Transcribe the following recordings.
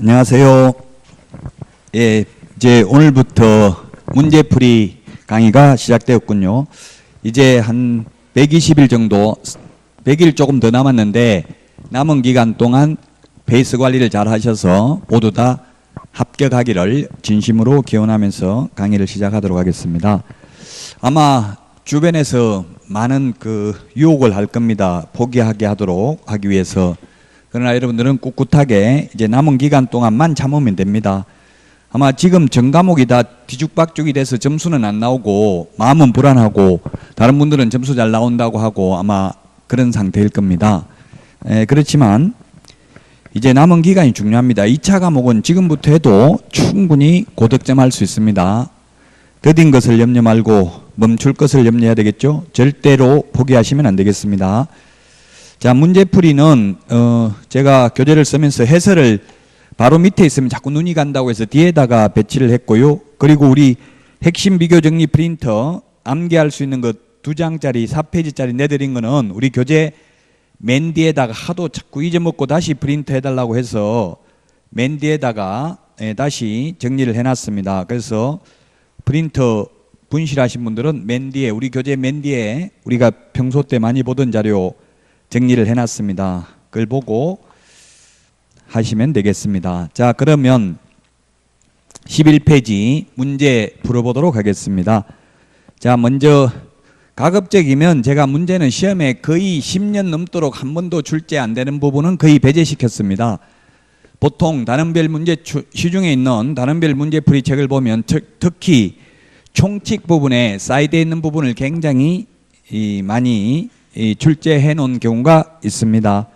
안녕하세요. 예, 이제 오늘부터 문제풀이 강의가 시작되었군요. 이제 한 120일 정도, 100일 조금 더 남았는데 남은 기간 동안 페이스 관리를 잘 하셔서 모두 다 합격하기를 진심으로 기원하면서 강의를 시작하도록 하겠습니다. 아마 주변에서 많은 유혹을 할 겁니다. 포기하게 하도록 하기 위해서. 그러나 여러분들은 꿋꿋하게 이제 남은 기간 동안만 참으면 됩니다. 아마 지금 전 과목이 다 뒤죽박죽이 돼서 점수는 안 나오고 마음은 불안하고 다른 분들은 점수 잘 나온다고 하고 아마 그런 상태일 겁니다. 그렇지만 이제 남은 기간이 중요합니다. 2차 과목은 지금부터 해도 충분히 고득점할 수 있습니다. 더딘 것을 염려 말고 멈출 것을 염려해야 되겠죠. 절대로 포기하시면 안 되겠습니다. 자, 문제풀이는 제가 교재를 쓰면서 해설을 바로 밑에 있으면 자꾸 눈이 간다고 해서 뒤에다가 배치를 했고요. 그리고 우리 핵심 비교 정리 프린터 암기할 수 있는 것 2장짜리 4페이지짜리 내드린 거는 우리 교재 맨 뒤에다가 하도 자꾸 잊어먹고 다시 프린트 해달라고 해서 맨 뒤에다가 다시 정리를 해놨습니다. 그래서 프린터 분실하신 분들은 맨 뒤에 우리 교재 맨 뒤에 우리가 평소 때 많이 보던 자료 정리를 해놨습니다. 그걸 보고 하시면 되겠습니다. 자, 그러면 11페이지 문제 풀어보도록 하겠습니다. 자, 먼저 가급적이면 제가 문제는 시험에 거의 10년 넘도록 한 번도 출제 안 되는 부분은 거의 배제시켰습니다. 보통 단원별 문제 시중에 있는 단원별 문제풀이 책을 보면 특히 총칙 부분에 사이드에 있는 부분을 굉장히 많이 출제해 놓은 경우가 있습니다.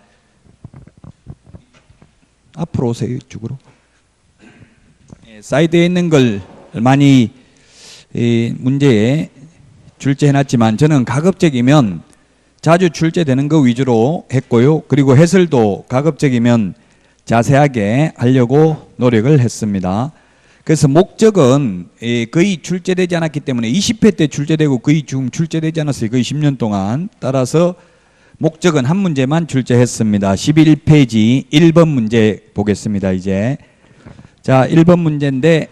앞으로 오세요. 이쪽으로. 사이드에 있는 걸 많이 문제에 출제해 놨지만 저는 가급적이면 자주 출제되는 거 위주로 했고요. 그리고 해설도 가급적이면 자세하게 하려고 노력을 했습니다. 그래서 목적은 거의 출제되지 않았기 때문에 20회 때 출제되고 거의 지금 출제되지 않았어요. 거의 10년 동안. 따라서 목적은 한 문제만 출제했습니다. 11페이지 1번 문제 보겠습니다. 이제 자, 1번 문제인데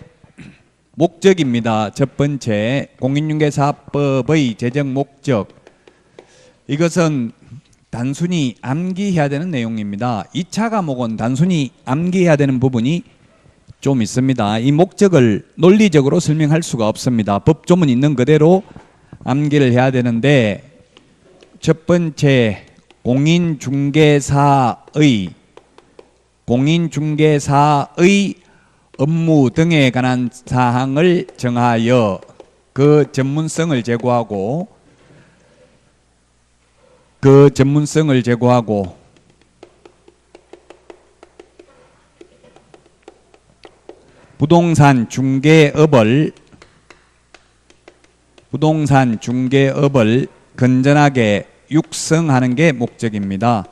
목적입니다. 첫 번째 공인중개사법의 제정 목적. 이것은 단순히 암기해야 되는 내용입니다. 2차 과목은 단순히 암기해야 되는 부분이 좀 있습니다. 이 목적을 논리적으로 설명할 수가 없습니다. 법조문 있는 그대로 암기를 해야 되는데 첫 번째 공인중개사의 업무 등에 관한 사항을 정하여 그 전문성을 제고하고 부동산 중개업을 건전하게 육성하는 게 목적입니다.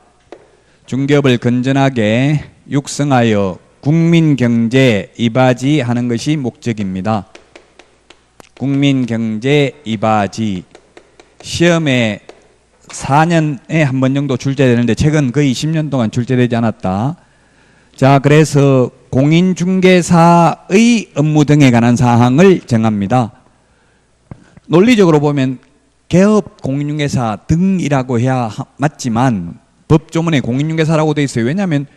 중개업을 건전하게 육성하여 국민경제 이바지하는 것이 목적입니다. 국민경제 이바지. 시험에 4년에 한 번 정도 출제되는데 최근 거의 10년 동안 출제되지 않았다. 자, 그래서 공인중개사의 업무 등에 관한 사항을 정합니다. 논리적으로 보면 개업 공인중개사 등이라고 해야 맞지만 법조문에 공인중개사라고 되어 있어요. 왜냐하면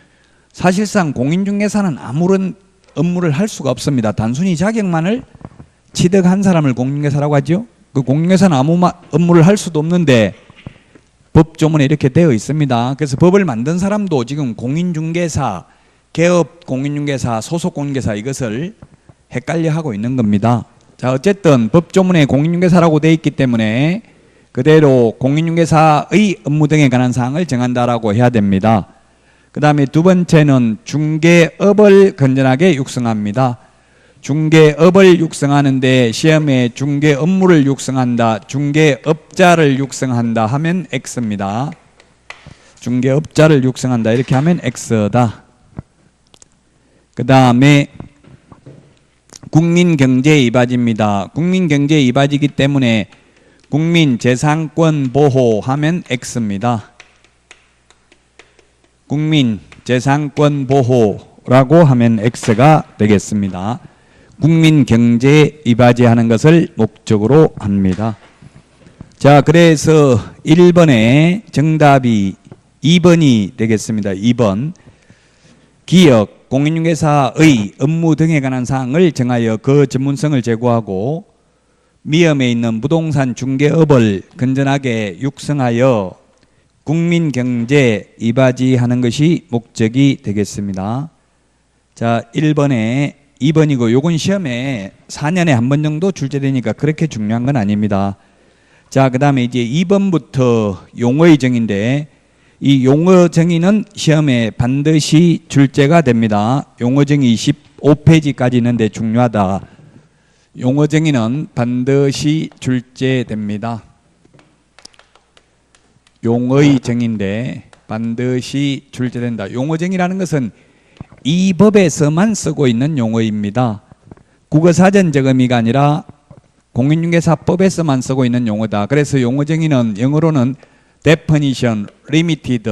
사실상 공인중개사는 아무런 업무를 할 수가 없습니다. 단순히 자격만을 취득한 사람을 공인중개사라고 하죠. 그 공인중개사는 아무 업무를 할 수도 없는데 법조문에 이렇게 되어 있습니다. 그래서 법을 만든 사람도 지금 공인중개사, 개업 공인중개사, 소속 공인중개사 이것을 헷갈려 하고 있는 겁니다. 자, 어쨌든 법조문에 공인중개사라고 되어 있기 때문에 그대로 공인중개사의 업무 등에 관한 사항을 정한다라고 해야 됩니다. 그 다음에 두 번째는 중개업을 건전하게 육성합니다. 중개업을 육성하는데 시험에 중개 업무를 육성한다, 중개업자를 육성한다 하면 X입니다. 중개업자를 육성한다 이렇게 하면 X다. 그 다음에 국민경제 이바지입니다. 국민경제 이바지이기 때문에 국민재산권 보호하면 X입니다. 국민재산권 보호 목적으로라고 하면 X가 되겠습니다. 국민 경제에 이바지하는 것을 목적으로 합니다. 자, 그래서 1번의 정답이 2번이 되겠습니다. 2번. 기업, 공인중개사의 업무 등에 관한 사항을 정하여 그 전문성을 제고하고 미험에 있는 부동산 중개업을 건전하게 육성하여 국민 경제에 이바지하는 것이 목적이 되겠습니다. 자, 1번에 2번이고 요건 시험에 4년에 한 번 정도 출제되니까 그렇게 중요한 건 아닙니다. 자, 그 다음에 이제 2번부터 용어의 정의인데 이 용어 정의는 시험에 반드시 출제가 됩니다. 용어 정의 25페이지까지 있는데 중요하다. 용어 정의는 반드시 출제됩니다. 용어의 정의인데 반드시 출제된다. 용어 정의라는 것은 이 법에서만 쓰고 있는 용어입니다. 국어사전적 의미가 아니라 공인중개사법에서만 쓰고 있는 용어다. 그래서 용어 정의는 영어로는 definition, limited,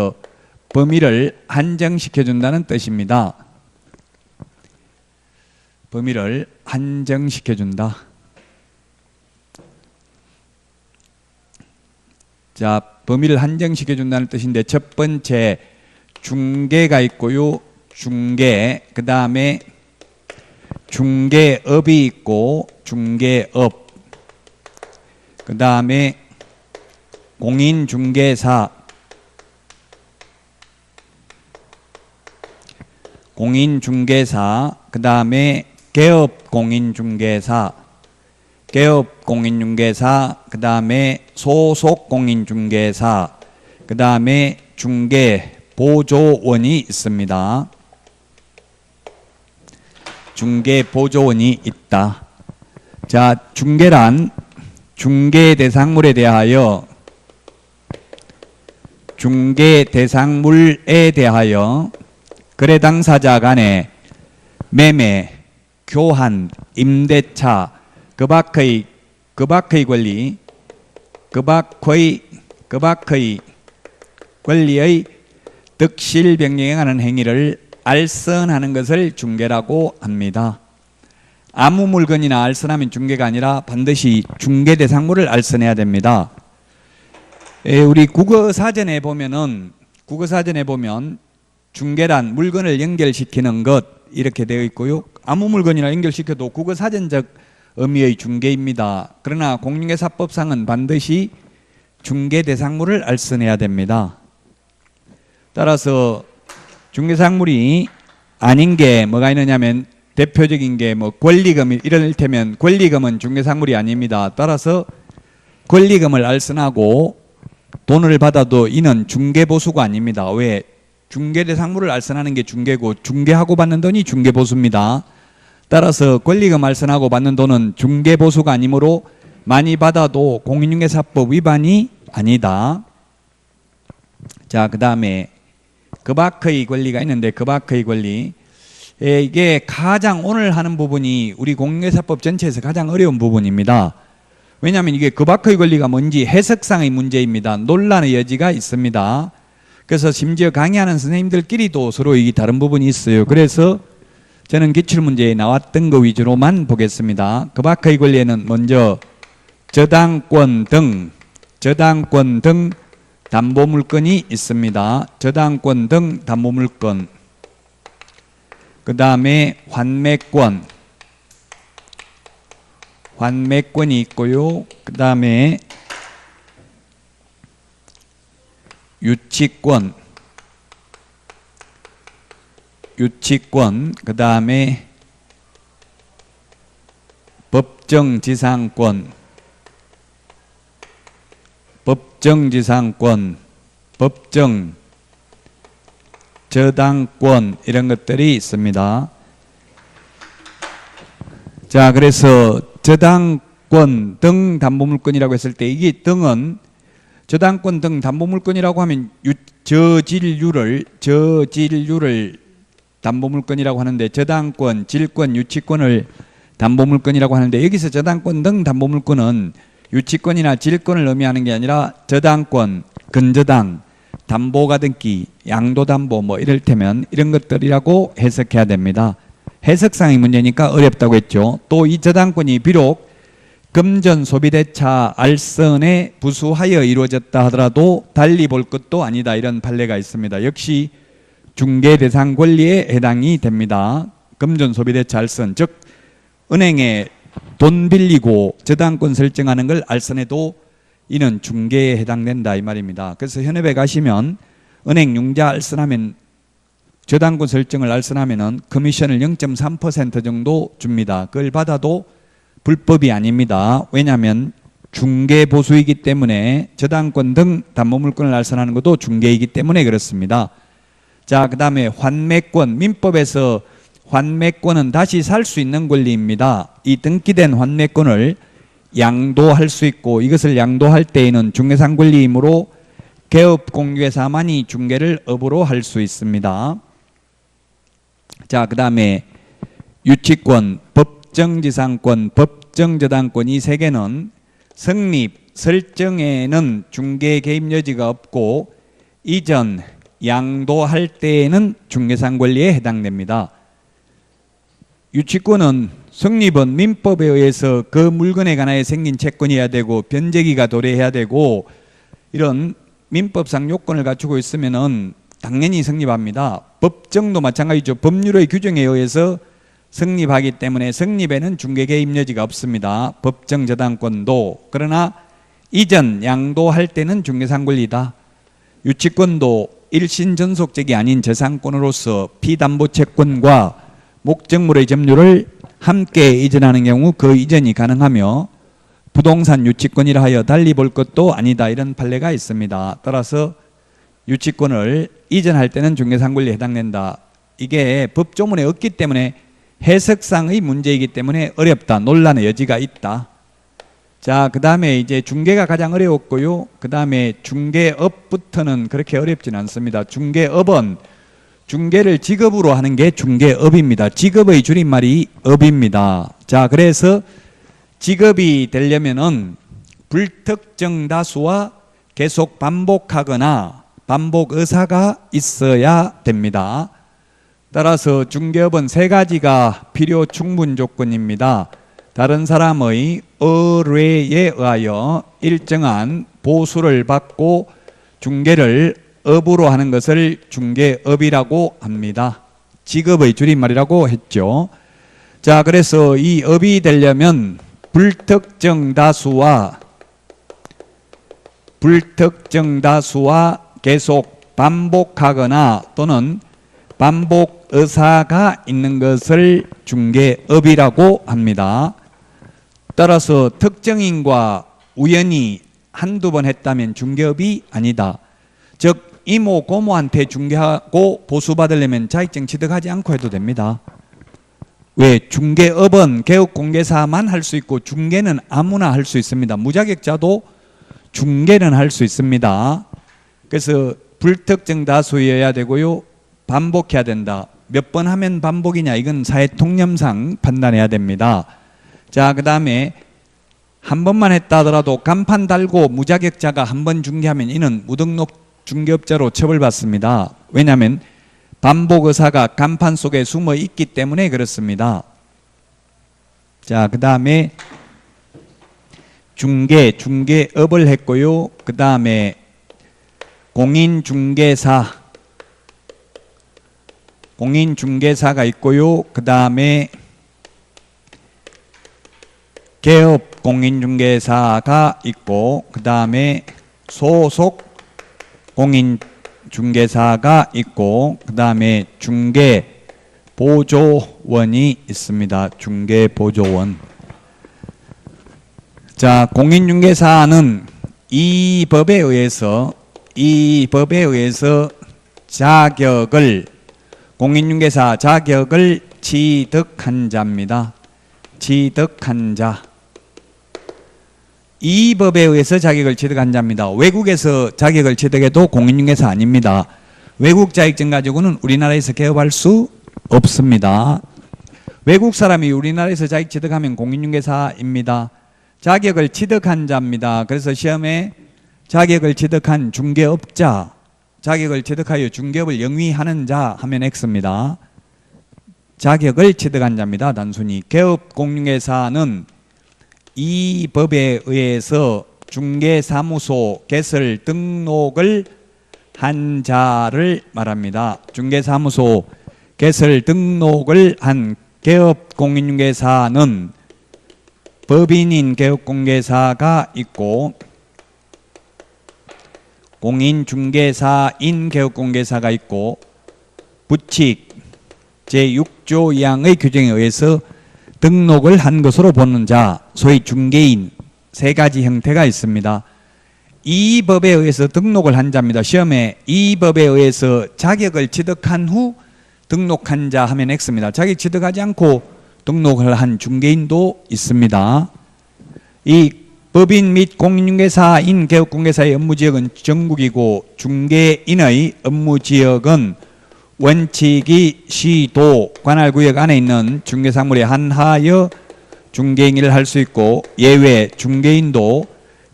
범위를 한정시켜준다는 뜻입니다. 범위를 한정시켜준다. 자, 범위를 한정시켜준다는 뜻인데 첫 번째 중개가 있고요. 중개, 그 다음에 중개업이 있고 중개업, 그 다음에 공인중개사, 그 다음에 개업공인중개사, 그 다음에 소속공인중개사, 그 다음에 중개보조원이 있습니다. 중개보조원이 있다. 자, 중개란 중개대상물에 대하여 거래 당사자 간의 매매, 교환, 임대차, 그 밖의 권리, 그 밖의 권리의 득실 변경하는 행위를 알선하는 것을 중개라고 합니다. 아무 물건이나 알선하면 중개가 아니라 반드시 중개 대상물을 알선해야 됩니다. 우리 국어사전에 보면 중개란 물건을 연결시키는 것 이렇게 되어 있고요. 아무 물건이나 연결시켜도 국어사전적 의미의 중개입니다. 그러나 공인중개사법상은 반드시 중개 대상물을 알선해야 됩니다. 따라서 중개상물이 아닌 게 뭐가 있느냐면 대표적인 게 뭐 권리금, 이를테면 권리금은 중개상물이 아닙니다. 따라서 권리금을 알선하고 돈을 받아도 이는 중개보수가 아닙니다. 왜? 중개대상물을 알선하는 게 중개고 중개하고 받는 돈이 중개보수입니다. 따라서 권리금 알선하고 받는 돈은 중개보수가 아니므로 많이 받아도 공인중개사법 위반이 아니다. 자, 그 다음에 그 밖의 권리가 있는데 그 밖의 권리, 이게 가장 오늘 하는 부분이 우리 공인중개사법 전체에서 가장 어려운 부분입니다. 왜냐하면 이게 그 밖의 권리가 뭔지 해석상의 문제입니다. 논란의 여지가 있습니다. 그래서 심지어 강의하는 선생님들끼리도 서로 이 다른 부분이 있어요. 그래서 저는 기출문제에 나왔던 거 위주로만 보겠습니다. 그 밖의 권리에는 먼저 저당권 등 담보물건이 있습니다. 저당권 등 담보물건, 그 다음에 환매권이 있고요. 그 다음에 유치권, 그 다음에 법정지상권, 법정 저당권 이런 것들이 있습니다. 자, 그래서 저당권 등 담보물건이라고 했을 때 이게 등은 저당권 등 담보물건이라고 하면 저질류를 담보물건이라고 하는데 저당권, 질권, 유치권을 담보물건이라고 하는데 여기서 저당권 등 담보물건은 유치권이나 질권을 의미하는 게 아니라 저당권, 근저당, 담보가등기, 양도담보 뭐 이를테면 이런 것들이라고 해석해야 됩니다. 해석상의 문제니까 어렵다고 했죠. 또 이 저당권이 비록 금전 소비대차 알선에 부수하여 이루어졌다 하더라도 달리 볼 것도 아니다, 이런 판례가 있습니다. 역시 중개 대상 권리에 해당이 됩니다. 금전 소비대차 알선, 즉 은행에 돈 빌리고 저당권 설정하는 걸 알선해도 이는 중개에 해당된다, 이 말입니다. 그래서 현업에 가시면 은행 융자 알선하면, 저당권 설정을 알선하면은 커미션을 0.3% 정도 줍니다. 그걸 받아도 불법이 아닙니다. 왜냐하면 중개 보수이기 때문에, 저당권 등 담보물권을 알선하는 것도 중개이기 때문에 그렇습니다. 자, 그 다음에 환매권, 민법에서 환매권은 다시 살 수 있는 권리입니다. 이 등기된 환매권을 양도할 수 있고, 이것을 양도할 때에는 중개상 권리이므로 개업공개사만이 중개를 업으로 할 수 있습니다. 자, 그 다음에 유치권, 법정지상권, 법정저당권, 이 세 개는 성립, 설정에는 중개 개입 여지가 없고 이전, 양도할 때에는 중개상 권리에 해당됩니다. 유치권은 성립은 민법에 의해서 그 물건에 관하여 생긴 채권이어야 되고 변제기가 도래해야 되고 이런 민법상 요건을 갖추고 있으면은 당연히 성립합니다. 법정도 마찬가지죠. 법률의 규정에 의해서 성립하기 때문에 성립에는 중개 개입 여지가 없습니다. 법정 저당권도. 그러나 이전, 양도할 때는 중개상 권리다. 유치권도 일신 전속적이 아닌 재산권으로서 피담보 채권과 목적물의 점유를 함께 이전하는 경우 그 이전이 가능하며 부동산 유치권이라 하여 달리 볼 것도 아니다, 이런 판례가 있습니다. 따라서 유치권을 이전할 때는 중개상 권리에 해당된다. 이게 법조문에 없기 때문에 해석상의 문제이기 때문에 어렵다, 논란의 여지가 있다. 자, 그 다음에 이제 중개가 가장 어려웠고요. 그 다음에 중개업부터는 그렇게 어렵진 않습니다. 중개업은 중개를 직업으로 하는 게 중개업입니다. 직업의 줄임말이 업입니다. 자, 그래서 직업이 되려면은 불특정 다수와 계속 반복하거나 반복 의사가 있어야 됩니다. 따라서 중개업은 세 가지가 필요 충분 조건입니다. 다른 사람의 의뢰에 의하여 일정한 보수를 받고 중개를 업으로 하는 것을 중개업이라고 합니다. 직업의 줄임말이라고 했죠. 자, 그래서 이 업이 되려면 불특정 다수와 계속 반복하거나 또는 반복 의사가 있는 것을 중개업이라고 합니다. 따라서 특정인과 우연히 한두 번 했다면 중개업이 아니다. 즉 이모 고모한테 중개하고 보수받으려면 자격증 취득하지 않고 해도 됩니다. 왜? 중개업은 개업공개사만 할 수 있고 중개는 아무나 할 수 있습니다. 무자격자도 중개는 할 수 있습니다. 그래서 불특정 다수여야 되고요. 반복해야 된다. 몇 번 하면 반복이냐, 이건 사회 통념상 판단해야 됩니다. 자, 그 다음에 한 번만 했다 하더라도 간판 달고 무자격자가 한 번 중개하면 이는 무등록 중개업자로 처벌받습니다. 왜냐하면 반복 의사가 간판 속에 숨어 있기 때문에 그렇습니다. 자, 그 다음에 중개업을 했고요. 그 다음에 공인중개사가 있고요. 그 다음에 개업 공인중개사가 있고, 그 다음에 소속 공인중개사가 있고, 그 다음에 중개보조원이 있습니다. 중개보조원. 자, 공인중개사는 이 법에 의해서 공인중개사 자격을 취득한 자입니다. 취득한 자. 이 법에 의해서 자격을 취득한 자입니다. 외국에서 자격을 취득해도 공인중개사 아닙니다. 외국 자격증 가지고는 우리나라에서 개업할 수 없습니다. 외국 사람이 우리나라에서 자격 취득하면 공인중개사입니다. 자격을 취득한 자입니다. 그래서 시험에 자격을 취득한 중개업자, 자격을 취득하여 중개업을 영위하는 자 하면 X입니다. 자격을 취득한 자입니다. 단순히 개업공인중개사는 이 법에 의해서 중개사무소 개설 등록을 한 자를 말합니다. 중개사무소 개설 등록을 한 개업공인중개사는 법인인 개업공개사가 있고 공인중개사인 개업공개사가 있고 부칙 제6조 2항의 규정에 의해서 등록을 한 것으로 보는 자, 소위 중개인 세 가지 형태가 있습니다. 이 법에 의해서 등록을 한 자입니다. 시험에 이 법에 의해서 자격을 취득한 후 등록한 자 하면 X입니다. 자격 취득하지 않고 등록을 한 중개인도 있습니다. 이 법인 및 공인중개사인 개업공개사의 업무지역은 전국이고 중개인의 업무지역은 원칙이 시도 관할구역 안에 있는 중개사물에 한하여 중개인을 할 수 있고 예외 중개인도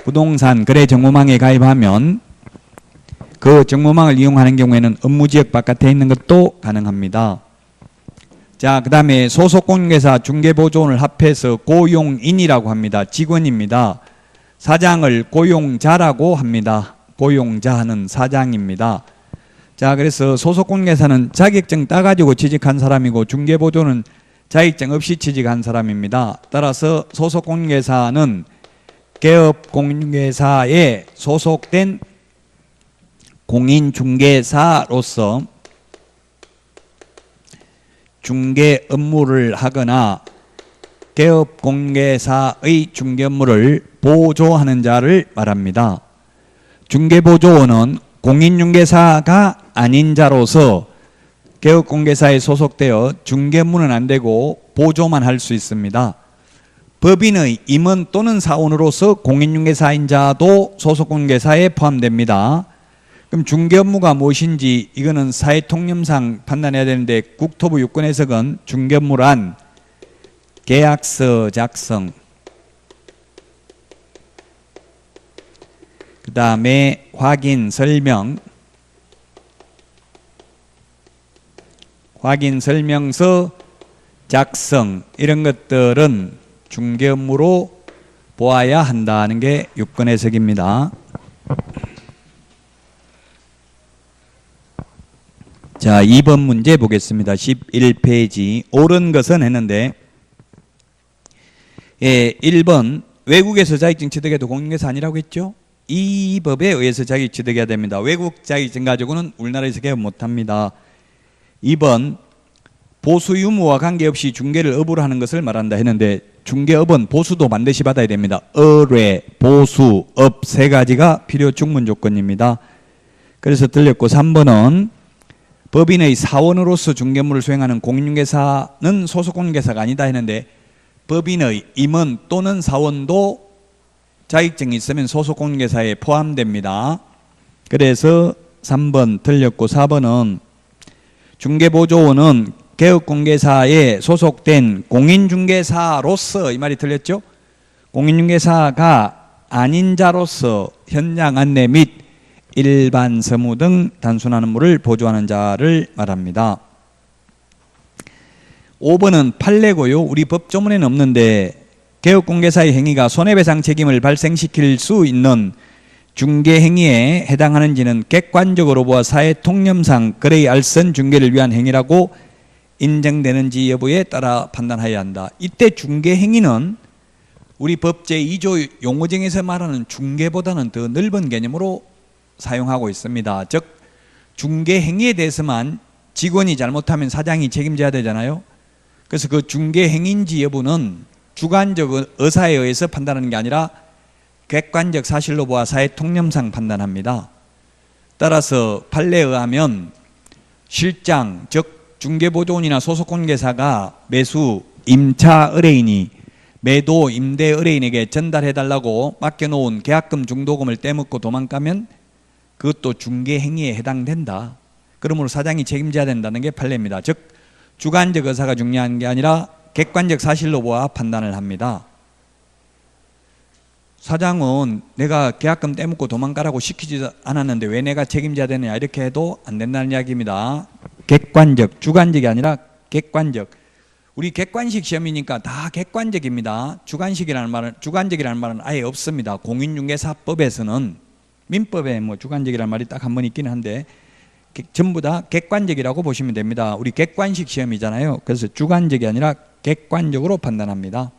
부동산 거래 정보망에 가입하면 그 정보망을 이용하는 경우에는 업무지역 바깥에 있는 것도 가능합니다. 자, 그 다음에 소속공인중개사 중개보조원을 합해서 고용인이라고 합니다. 직원입니다. 사장을 고용자라고 합니다. 고용자는 사장입니다. 자, 그래서 소속공인중개사는 자격증 따가지고 취직한 사람이고 중개보조는 자격증 없이 취직한 사람입니다. 따라서 소속공인중개사는 개업공인중개사에 소속된 공인중개사로서 중개 업무를 하거나 개업공인중개사의 중개 업무를 보조하는 자를 말합니다. 중개보조원은 공인중개사가 아닌 자로서 개업공개사에 소속되어 중개 업무는 안 되고 보조만 할 수 있습니다. 법인의 임원 또는 사원으로서 공인중개사인 자도 소속공인중개사에 포함됩니다. 그럼 중개 업무가 무엇인지 이거는 사회통념상 판단해야 되는데 국토부 유권 해석은 중개 업무란 계약서 작성, 그 다음에 확인 설명, 확인 설명서 작성 이런 것들은 중개 업무로 보아야 한다는 게 유권 해석입니다. 자, 2번 문제 보겠습니다. 11페이지. 옳은 것은 했는데 1번 외국에서 자격증 취득해도 공인중개사 아니라고 했죠? 이 법에 의해서 자격 취득해야 됩니다. 외국 자격증 가지고는 우리나라에서 개업 못합니다. 2번 보수 유무와 관계없이 중개를 업으로 하는 것을 말한다 했는데 중개업은 보수도 반드시 받아야 됩니다. 의뢰, 보수, 업 세 가지가 필요 충분 조건입니다. 그래서 틀렸고 3번은 법인의 사원으로서 중개업무를 수행하는 공인중개사는 소속공인중개사가 아니다 했는데 법인의 임원 또는 사원도 자격증이 있으면 소속공인중개사에 포함됩니다. 그래서 3번 틀렸고 4번은 중개보조원은 개업공개사에 소속된 공인중개사로서 이 말이 틀렸죠? 공인중개사가 아닌 자로서 현장 안내 및 일반 서무 등 단순한 업무를 보조하는 자를 말합니다. 5번은 판례고요. 우리 법조문에는 없는데 개업공개사의 행위가 손해배상 책임을 발생시킬 수 있는 중개행위에 해당하는지는 객관적으로 보아 사회통념상 거래의 알선 중개를 위한 행위라고 인정되는지 여부에 따라 판단해야 한다. 이때 중개행위는 우리 법 제2조 용어정에서 말하는 중개보다는 더 넓은 개념으로 사용하고 있습니다. 즉 중개행위에 대해서만 직원이 잘못하면 사장이 책임져야 되잖아요. 그래서 그 중개행위인지 여부는 주관적 의사에 의해서 판단하는 게 아니라 객관적 사실로 보아 사회통념상 판단합니다. 따라서 판례에 의하면 실장 즉 중개보조원이나 소속공개사가 매수 임차 의뢰인이 매도 임대 의뢰인에게 전달해달라고 맡겨놓은 계약금 중도금을 떼먹고 도망가면 그것도 중개행위에 해당된다. 그러므로 사장이 책임져야 된다는 게 판례입니다. 즉 주관적 의사가 중요한 게 아니라 객관적 사실로 보아 판단을 합니다. 사장은 내가 계약금 떼먹고 도망가라고 시키지 않았는데 왜 내가 책임져야 되느냐 이렇게 해도 안 된다는 이야기입니다. 객관적, 주관적이 아니라 객관적. 우리 객관식 시험이니까 다 객관적입니다. 주관적이라는 말은 아예 없습니다. 공인중개사법에서는, 민법에 뭐 주관적이라는 말이 딱 한 번 있기는 한데 전부 다 객관적이라고 보시면 됩니다. 우리 객관식 시험이잖아요. 그래서 주관적이 아니라 객관적으로 판단합니다.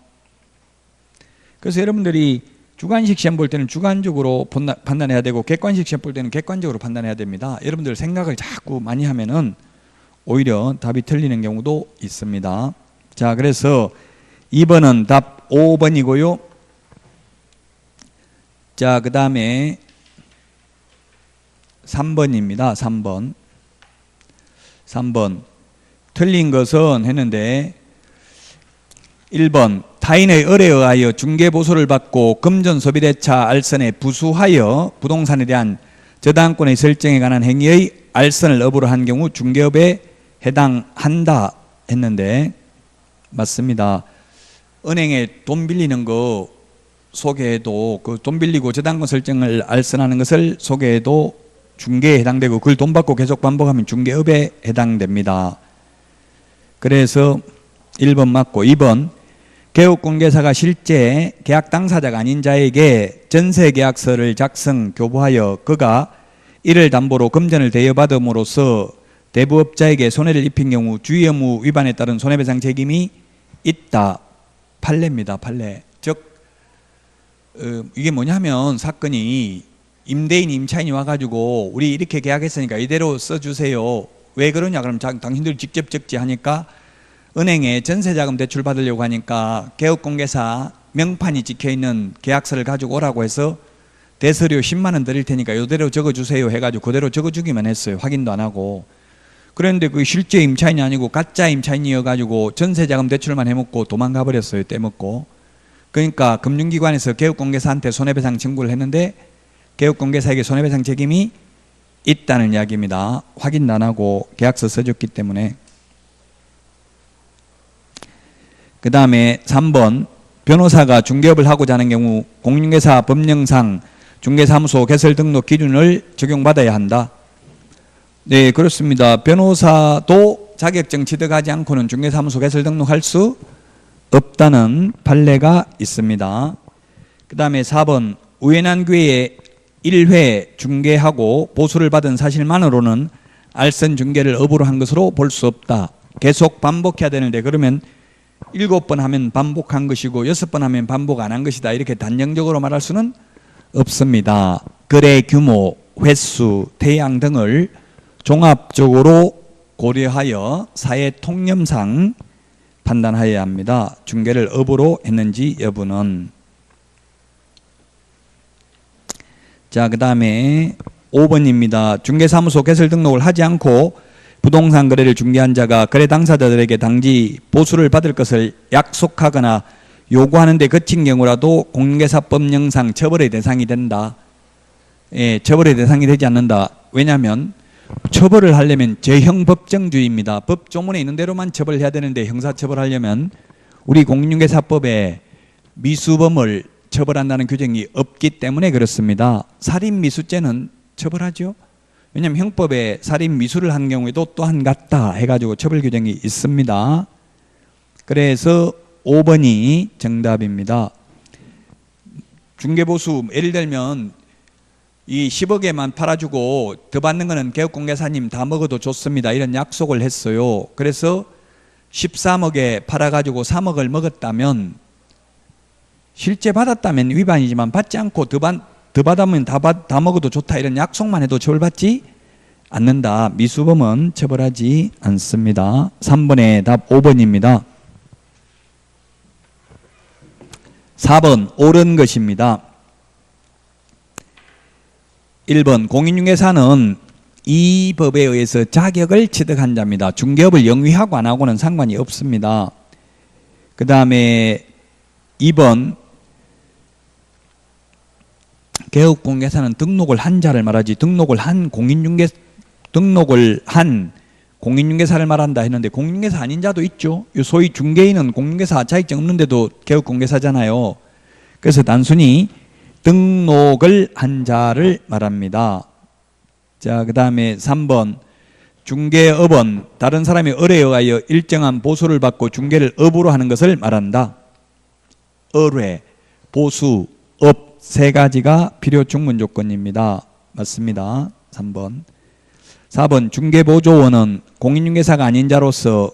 그래서 여러분들이 주관식 시험 볼 때는 주관적으로 판단해야 되고 객관식 시험 볼 때는 객관적으로 판단해야 됩니다. 여러분들 생각을 자꾸 많이 하면은 오히려 답이 틀리는 경우도 있습니다. 자, 그래서 2번은 답 5번이고요. 자, 그 다음에 3번입니다. 3번. 틀린 것은 했는데 1번 타인의 의뢰에 의하여 중개보수를 받고 금전소비대차 알선에 부수하여 부동산에 대한 저당권의 설정에 관한 행위의 알선을 업으로 한 경우 중개업에 해당한다 했는데 맞습니다. 은행에 돈 빌리는 거 소개해도 그 돈 빌리고 저당권 설정을 알선하는 것을 소개해도 중개에 해당되고 그걸 돈 받고 계속 반복하면 중개업에 해당됩니다. 그래서 1번 맞고 2번 개업공개사가 실제 계약 당사자가 아닌 자에게 전세계약서를 작성 교부하여 그가 이를 담보로 금전을 대여받음으로써 대부업자에게 손해를 입힌 경우 주의의무 위반에 따른 손해배상 책임이 있다. 판례입니다. 판례. 즉 이게 뭐냐면 사건이 임대인 임차인이 와가지고 우리 이렇게 계약했으니까 이대로 써주세요. 왜 그러냐 그럼 당신들 직접 적지 하니까 은행에 전세자금 대출 받으려고 하니까 개업공개사 명판이 찍혀있는 계약서를 가지고 오라고 해서 대서료 10만 원 드릴 테니까 이대로 적어주세요 해가지고 그대로 적어주기만 했어요. 확인도 안 하고. 그런데 그 실제 임차인이 아니고 가짜 임차인이어가지고 전세자금 대출만 해먹고 도망가 버렸어요. 떼먹고. 그러니까 금융기관에서 개업공개사한테 손해배상 청구를 했는데 개업공개사에게 손해배상 책임이 있다는 이야기입니다. 확인도 안 하고 계약서 써줬기 때문에. 그 다음에 3번 변호사가 중개업을 하고자 하는 경우 공인중개사 법령상 중개사무소 개설 등록 기준을 적용받아야 한다. 네, 그렇습니다. 변호사도 자격증 취득하지 않고는 중개사무소 개설 등록할 수 없다는 판례가 있습니다. 그 다음에 4번 우연한 기회에 1회 중개하고 보수를 받은 사실만으로는 알선 중개를 업으로 한 것으로 볼 수 없다. 계속 반복해야 되는데 그러면 7번 하면 반복한 것이고 6번 하면 반복 안 한 것이다. 이렇게 단정적으로 말할 수는 없습니다. 거래 규모, 횟수, 태양 등을 종합적으로 고려하여 사회 통념상 판단하여야 합니다. 중개를 업으로 했는지 여부는. 자, 그 다음에 5번입니다. 중개사무소 개설 등록을 하지 않고 부동산 거래를 중개한 자가 거래 당사자들에게 당시 보수를 받을 것을 약속하거나 요구하는 데 거친 경우라도 공인중개사법령상 처벌의 대상이 된다. 예, 처벌의 대상이 되지 않는다. 왜냐하면 처벌을 하려면 제형법정주의입니다. 법조문에 있는 대로만 처벌해야 되는데 형사처벌하려면 우리 공인중개사법에 미수범을 처벌한다는 규정이 없기 때문에 그렇습니다. 살인미수죄는 처벌하죠. 왜냐하면 형법에 살인 미수를 한 경우에도 또한 같다 해가지고 처벌 규정이 있습니다. 그래서 5번이 정답입니다. 중개보수 예를 들면 이 10억에만 팔아주고 더 받는 거는 개업공개사님 다 먹어도 좋습니다. 이런 약속을 했어요. 그래서 13억에 팔아가지고 3억을 먹었다면 실제 받았다면 위반이지만 받지 않고 더 받으면 다 먹어도 좋다 이런 약속만 해도 처벌받지 않는다. 미수범은 처벌하지 않습니다. 3번의 답 5번입니다. 4번 옳은 것입니다. 1번 공인중개사는 이 법에 의해서 자격을 취득한 자입니다. 중개업을 영위하고 안 하고는 상관이 없습니다. 그 다음에 2번 개업공개사는 등록을 한 자를 말하지 등록을 한 공인중개사를 말한다 했는데 공인중개사 아닌 자도 있죠. 소위 중개인은 공인중개사 자격증 없는데도 개업공개사잖아요. 그래서 단순히 등록을 한 자를 말합니다. 자, 그 다음에 3번. 중개업은 다른 사람이 을에 의하여 일정한 보수를 받고 중개를 업으로 하는 것을 말한다. 을회, 보수, 업 세 가지가 필요 충분 조건입니다. 맞습니다. 3번. 4번. 중개보조원은 공인중개사가 아닌 자로서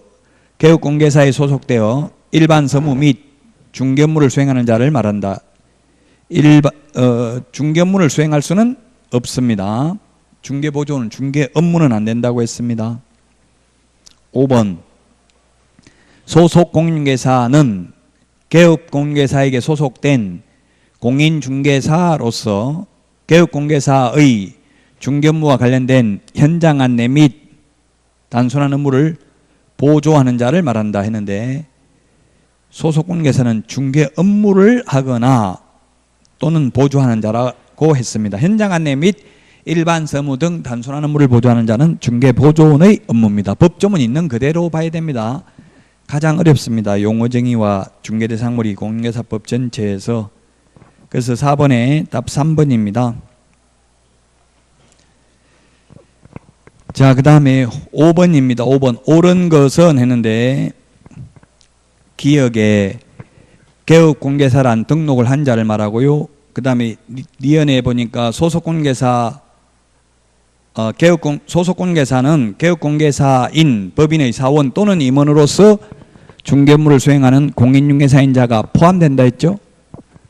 개업공개사에 소속되어 일반 서무 및 중개 업무를 수행하는 자를 말한다. 중개 업무를 수행할 수는 없습니다. 중개보조는 중개 업무는 안 된다고 했습니다. 5번. 소속 공인중개사는 개업공개사에게 소속된 공인중개사로서 개업공개사의 중개 업무와 관련된 현장 안내 및 단순한 업무를 보조하는 자를 말한다 했는데, 소속 공인중개사는 중개 업무를 하거나 또는 보조하는 자라고 했습니다. 현장 안내 및 일반 서무 등 단순한 업무를 보조하는 자는 중개보조원의 업무입니다. 법조문 있는 그대로 봐야 됩니다. 가장 어렵습니다. 용어정의와 중개대상물이 공인중개사법 전체에서. 그래서 4번에 답 3번입니다. 자, 그 다음에 5번입니다. 5번. 옳은 것은 했는데, 기억에 개업공개사란 등록을 한 자를 말하고요. 그 다음에 리언에 보니까 소속공개사, 소속공개사는 개업공개사인 법인의 사원 또는 임원으로서 중개업무를 수행하는 공인중개사인 자가 포함된다 했죠.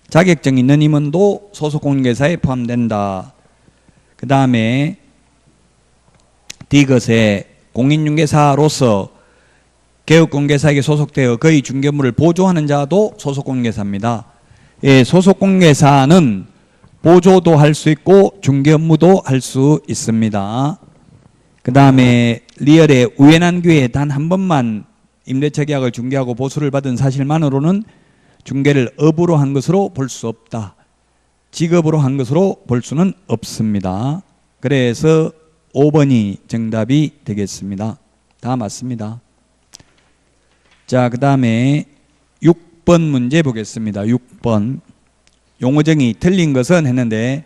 자격증 있는 임원도 소속공개사에 포함된다. 그 다음에 D것에 공인중개사로서 개업공개사에게 소속되어 그의 중개업무를 보조하는 자도 소속공개사입니다. 예, 소속공개사는 보조도 할 수 있고 중개업무도 할 수 있습니다. 그 다음에 리얼의 우연한 기회에 단 한 번만 임대차 계약을 중개하고 보수를 받은 사실만으로는 중개를 업으로 한 것으로 볼 수 없다. 직업으로 한 것으로 볼 수는 없습니다. 그래서 5번이 정답이 되겠습니다. 다 맞습니다. 자, 그 다음에 6번 문제 보겠습니다. 6번. 용어정의 틀린 것은 했는데,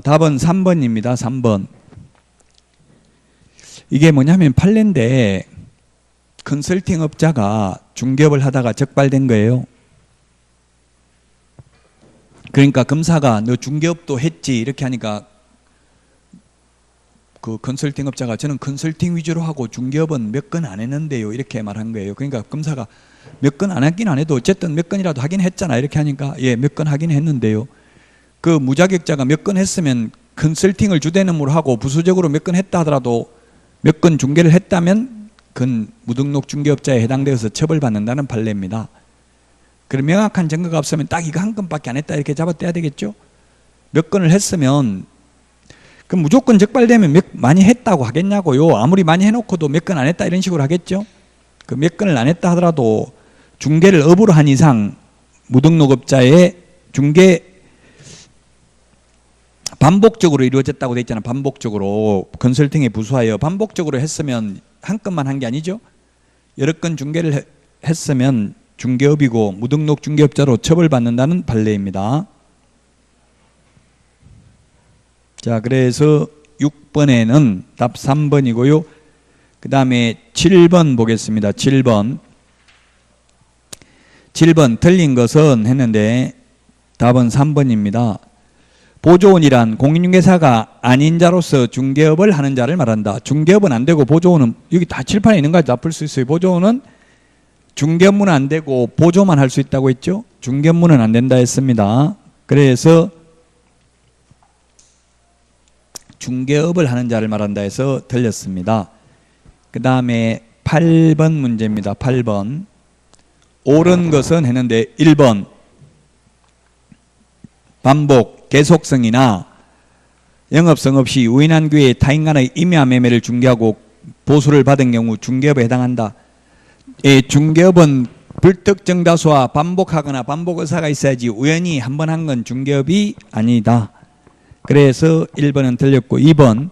답은 3번입니다. 3번. 이게 뭐냐면 판례인데 컨설팅 업자가 중개업을 하다가 적발된 거예요. 그러니까 검사가 너 중개업도 했지 이렇게 하니까 그 컨설팅 업자가 저는 컨설팅 위주로 하고 중개업은 몇 건 안 했는데요 이렇게 말한 거예요. 그러니까 검사가 몇 건 안 했긴 안 해도 어쨌든 몇 건이라도 하긴 했잖아 이렇게 하니까 예, 몇 건 하긴 했는데요. 그 무자격자가 몇 건 했으면 컨설팅을 주된 업무로 하고 부수적으로 몇 건 했다 하더라도 몇 건 중개를 했다면 그건 무등록 중개업자에 해당되어서 처벌받는다는 판례입니다. 그럼 명확한 증거가 없으면 딱 이거 한 건밖에 안 했다 이렇게 잡아떼야 되겠죠. 몇 건을 했으면 그럼 무조건 적발되면 많이 했다고 하겠냐고요. 아무리 많이 해놓고도 몇 건 안 했다 이런 식으로 하겠죠. 그 몇 건을 안 했다 하더라도 중개를 업으로 한 이상 무등록업자의 중개 반복적으로 이루어졌다고 돼 있잖아. 반복적으로 컨설팅에 부수하여 반복적으로 했으면 한 건만 한 게 아니죠. 여러 건 중개를 했으면 중개업이고 무등록 중개업자로 처벌받는다는 판례입니다. 자, 그래서 6번에는 답 3번이고요. 그 다음에 7번 보겠습니다. 7번 틀린 것은 했는데 답은 3번입니다. 보조원이란 공인중개사가 아닌 자로서 중개업을 하는 자를 말한다. 중개업은 안 되고 보조원은 여기 다 칠판에 있는 거까지 다 풀 수 있어요. 보조원은 중개업무는 안 되고 보조만 할 수 있다고 했죠. 중개업무는 안 된다 했습니다. 그래서 중개업을 하는 자를 말한다 해서 틀렸습니다. 그 다음에 8번 문제입니다. 8번 옳은 것은 했는데 1번 반복, 계속성이나 영업성 없이 우연한 기회에 타인 간의 임야 매매를 중개하고 보수를 받은 경우 중개업에 해당한다. 예, 중개업은 불특정 다수와 반복하거나 반복 의사가 있어야지 우연히 한 번 한 건 중개업이 아니다. 그래서 1번은 틀렸고 2번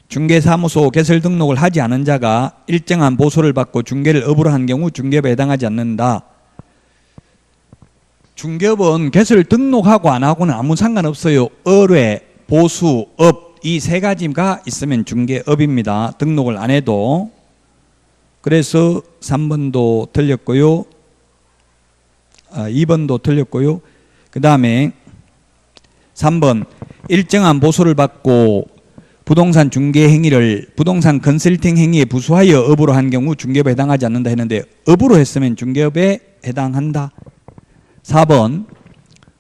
중개사무소 개설 등록을 하지 않은 자가 일정한 보수를 받고 중개를 업으로 한 경우 중개업에 해당하지 않는다. 중개업은 개설 등록하고 안 하고는 아무 상관없어요. 의뢰, 보수, 업 이 세 가지가 있으면 중개업입니다. 등록을 안 해도. 그래서 3번도 틀렸고요. 2번도 틀렸고요. 그 다음에 3번 일정한 보수를 받고 부동산 중개 행위를 부동산 컨설팅 행위에 부수하여 업으로 한 경우 중개업에 해당하지 않는다 했는데 업으로 했으면 중개업에 해당한다. 4번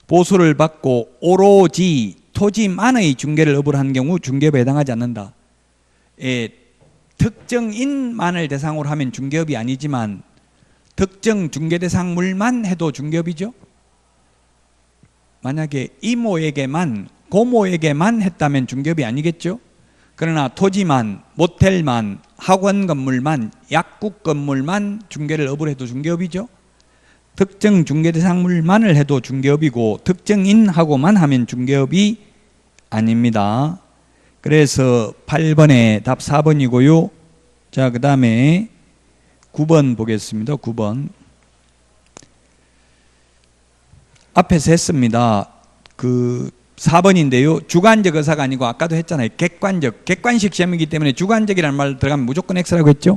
보수를 받고 오로지 토지만의 중개를 업으로 한 경우 중개업에 해당하지 않는다. 특정인만을 대상으로 하면 중개업이 아니지만 특정 중개 대상물만 해도 중개업이죠. 만약에 이모에게만 고모에게만 했다면 중개업이 아니겠죠. 그러나 토지만, 모텔만, 학원 건물만, 약국 건물만 중개를 업으로 해도 중개업이죠. 특정 중개 대상물만을 해도 중개업이고 특정인하고만 하면 중개업이 아닙니다. 그래서 8번에 답 4번이고요. 자, 그 다음에 9번 보겠습니다. 9번. 앞에서 했습니다. 그 4번인데요. 주관적 의사가 아니고 아까도 했잖아요. 객관적. 객관식 시험이기 때문에 주관적이라는 말 들어가면 무조건 X라고 했죠.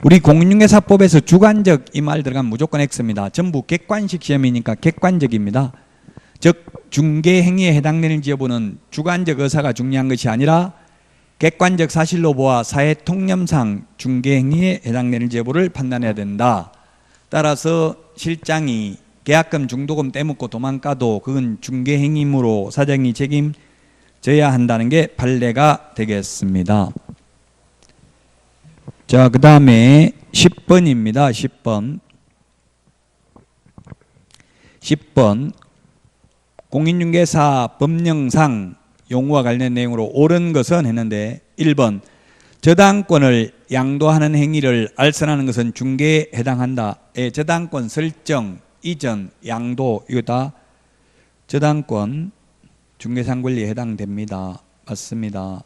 우리 공인중개사법에서 주관적 이 말 들어가면 무조건 X입니다. 전부 객관식 시험이니까 객관적입니다. 즉 중개 행위에 해당되는지 여부는 주관적 의사가 중요한 것이 아니라 객관적 사실로 보아 사회 통념상 중개 행위에 해당되는지 여부를 판단해야 된다. 따라서 실장이 계약금 중도금 떼묻고 도망가도 그건 중개 행위이므로 사장이 책임져야 한다는 게 판례가 되겠습니다. 자, 그 다음에 10번입니다. 10번 공인중개사 법령상 용어와 관련 내용으로 옳은 것은 했는데 1번 저당권을 양도하는 행위를 알선하는 것은 중개에 해당한다. 저당권 설정, 이전, 양도 이거 다 저당권 중개상 권리에 해당됩니다. 맞습니다.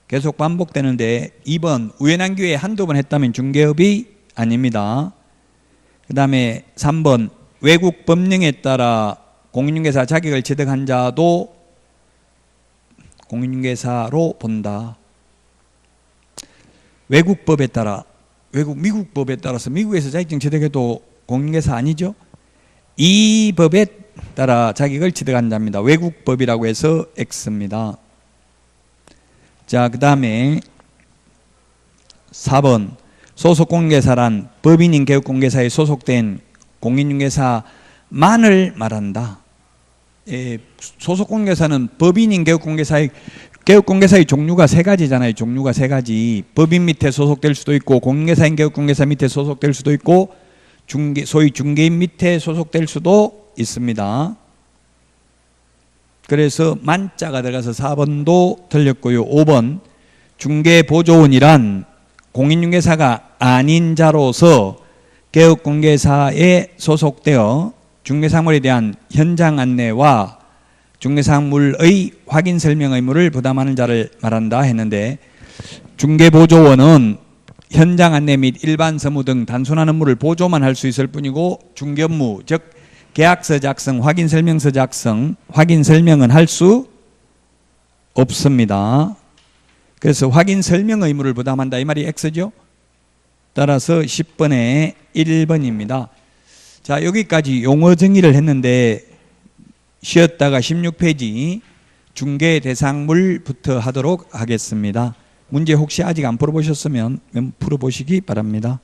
계속 반복되는데 2번 우연한 기회에 한두 번 했다면 중개업이 아닙니다. 그 다음에 3번 외국 법령에 따라 공인중개사 자격을 취득한 자도 공인중개사로 본다. 외국법에 따라 미국 법에 따라서 미국에서 자격증 취득해도 공인중개사 아니죠. 이 법에 따라 자격을 취득한 자입니다. 외국법이라고 해서 X입니다. 자, 그 다음에 4번 소속공개사란 법인인 개업공개사에 소속된 공인중개사만을 말한다. 소속공개사는 법인인 개업공개사의 종류가 세 가지잖아요. 종류가 세 가지. 법인 밑에 소속될 수도 있고 공인중개사인 개업공개사 밑에 소속될 수도 있고 소위 중개인 밑에 소속될 수도 있습니다. 그래서 만자가 들어가서 4번도 틀렸고요. 5번 중개보조원이란 공인중개사가 아닌 자로서 개업공개사에 소속되어 중개사물에 대한 현장 안내와 중개사물의 확인 설명 의무를 부담하는 자를 말한다 했는데 중개보조원은 현장 안내 및 일반 서무 등 단순한 업무를 보조만 할 수 있을 뿐이고 중개업무 즉 계약서 작성, 확인 설명서 작성, 확인 설명은 할 수 없습니다. 그래서 확인 설명 의무를 부담한다 이 말이 X죠. 따라서 10번에 1번입니다. 자, 여기까지 용어 정의를 했는데 쉬었다가 16페이지 중개 대상물부터 하도록 하겠습니다. 문제 혹시 아직 안 풀어보셨으면 풀어보시기 바랍니다.